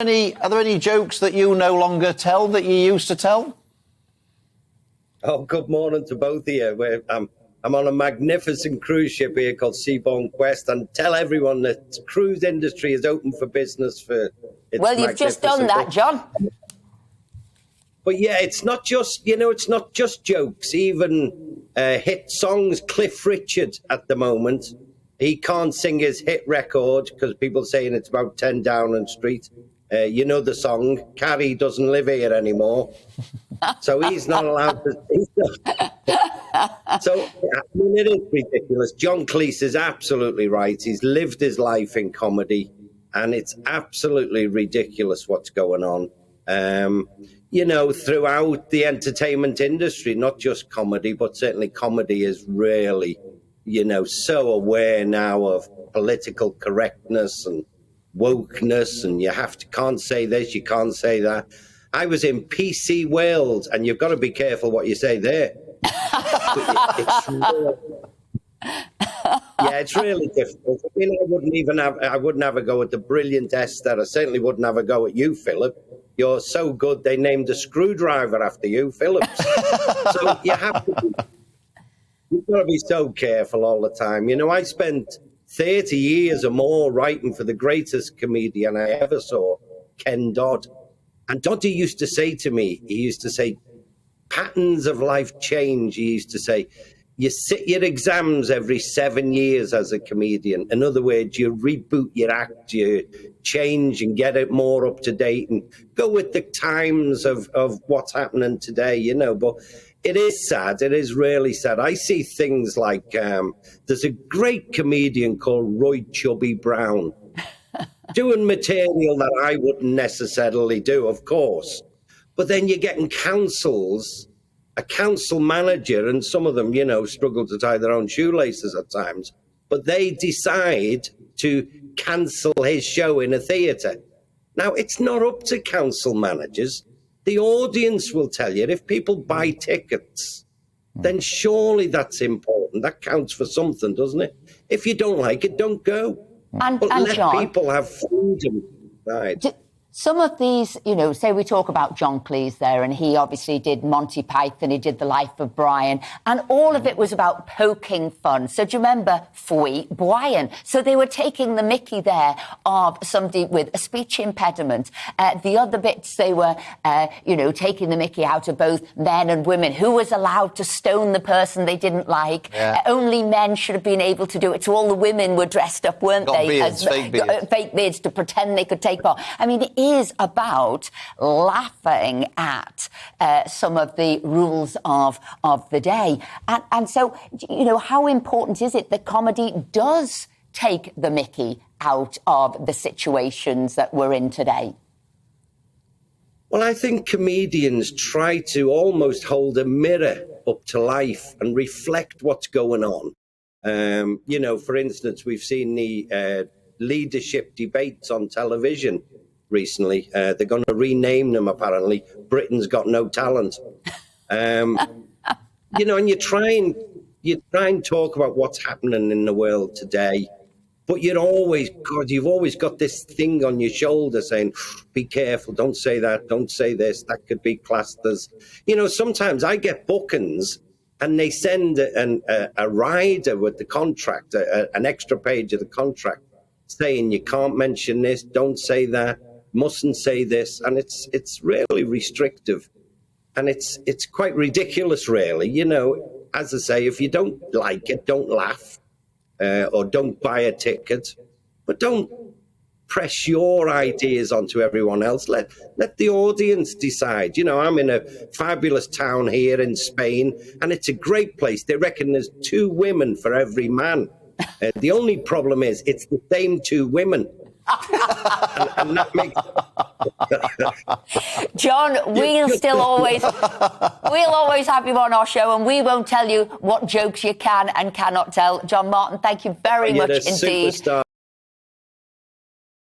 Are there any jokes that you no longer tell that you used to tell? Oh, good morning to both of you. I'm on a magnificent cruise ship here called Seabourn Quest, and tell everyone that the cruise industry is open for business for its Well, you've just done that, John. But yeah, it's not just, it's not just jokes. Even hit songs. Cliff Richard at the moment, he can't sing his hit record because people saying it's about 10 Downing Street. You know the song, Carrie doesn't live here anymore. So he's not allowed to. So, I mean, it is ridiculous. John Cleese is absolutely right. He's lived his life in comedy, and it's absolutely ridiculous what's going on. Throughout the entertainment industry, not just comedy, but certainly comedy is really, so aware now of political correctness and wokeness, and can't say this, you can't say that. I was in PC World, and you've got to be careful what you say there. It's really difficult. I mean, I wouldn't have a go at the brilliant Esther. I certainly wouldn't have a go at you, Philip. You're so good, they named a screwdriver after you, Phillips. So you've got to be so careful all the time. I spent 30 years or more writing for the greatest comedian I ever saw, Ken Dodd. And Doddy used to say to me, patterns of life change. He used to say, you sit your exams every 7 years as a comedian. In other words, you reboot your act, you change and get it more up to date and go with the times of what's happening today, But it is sad. It is really sad. I see things like there's a great comedian called Roy Chubby Brown doing material that I wouldn't necessarily do, of course. But then you're getting a council manager, and some of them, struggle to tie their own shoelaces at times, but they decide to cancel his show in a theatre. Now, it's not up to council managers. The audience will tell you. If people buy tickets, then surely that's important. That counts for something, doesn't it? If you don't like it, don't go. And let John, people have freedom. Right. Some of these, say we talk about John Cleese there, and he obviously did Monty Python, he did The Life of Brian, and all of it was about poking fun. So do you remember Fui Brian? So they were taking the mickey there of somebody with a speech impediment. The other bits, they were, taking the mickey out of both men and women. Who was allowed to stone the person they didn't like? Yeah. Only men should have been able to do it. So all the women were dressed up, weren't they? Beards, fake beards to pretend they could take part. I mean, it is about laughing at some of the rules of the day. And so, how important is it that comedy does take the mickey out of the situations that we're in today? Well, I think comedians try to almost hold a mirror up to life and reflect what's going on. For instance, we've seen the leadership debates on television recently. They're going to rename them, apparently. Britain's Got No Talent. And you try and talk about what's happening in the world today, but you've always got this thing on your shoulder saying, be careful, don't say that, don't say this, that could be classed as... sometimes I get bookings and they send a rider with the contract, an extra page of the contract, saying you can't mention this, don't say that, mustn't say this, and it's really restrictive, and it's quite ridiculous, really. As I say, if you don't like it, don't laugh, or don't buy a ticket, but don't press your ideas onto everyone else. Let the audience decide. I'm in a fabulous town here in Spain, and it's a great place. They reckon there's 2 women for every man. The only problem is it's the same 2 women. and that makes... John, we'll always have you on our show, and we won't tell you what jokes you can and cannot tell. John Martin, thank you very much indeed. Superstar.